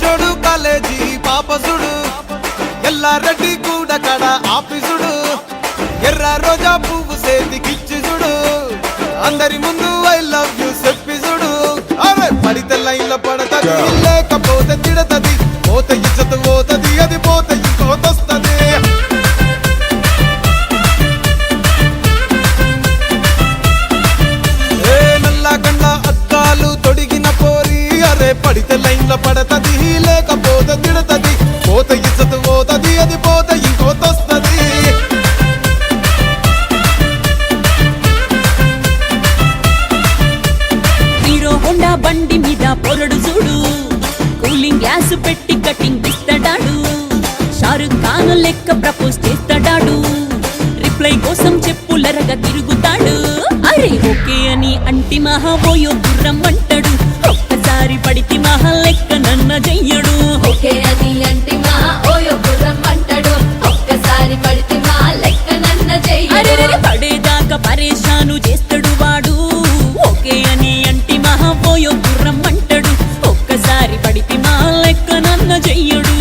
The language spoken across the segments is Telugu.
జోడు కాలేజీ పాపసుడు ఎల్లారెడ్డి కూడా కడ ఆఫీసుడు ఎర్ర రోజా పువ్వు సేతికిచ్చి చూడు అందరి ముందు ఐ లవ్ యూ చెప్పి చూడు అవే పడితే లైన్ల పడతది లేకపోతే తిడతది పోత ఇజ్జత్ పోతది అది పోతే ఇంకోతొస్తది నల్లగండ్ల అద్దాలు తొడిగిన పోరి అరే పడితే లైన్ల పడతది లేకపోతే తిడతది పోత ఇజ్జత్ పోతది అది పోతే ఇంకోతొస్తది హీరో హోండా బండి మీద పొరడు చూడు కూలింగ్ గ్లాస్ పెట్టి కటింగ్ ఇస్తాడాడు షారుఖ్ ఖాన్ లెక్క ప్రపోజ్ చేస్తాడాడు రిప్లై కోసం చెప్పులరగా తిరుగుతాడు అరే ఓకే అని అంటి మహాబోయో గుర్రం అంటాడు ఒక్కసారి పడితే మహా లెక్క నన్న చెయ్యడు ఓకే అని అంటి మా ఓయో గుర్రం అంటాడు ఒక్కసారి పడితే మా లెక్క నన్న అరే చెయ్యడు పడేదాకా పరేషాను చేస్తాడు వాడు ఓకే అని అంటి మహాబోయో గుర్రం అంటాడు ఒక్కసారి పడితే మా లెక్క నన్న చెయ్యడు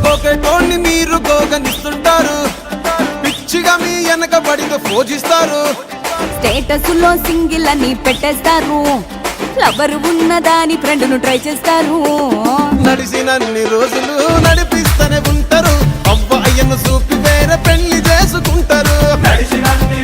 గోకెటోన్ని మీరు గోగనిస్తుంటారు పిచ్చిగా మీ వెనక బడితో పూజిస్తారు స్టేటస్ లో సింగిల్ అని పెట్టేస్తారు లవర్ ఉన్నదాని ఫ్రెండ్ ను ట్రై చేస్తారు నడిచినన్ని రోజులు నడిపిస్తూనే ఉంటారు అవ్వ అయ్యను చూపి వేరే పెళ్లి చేసుకుంటారు నడిచినన్ని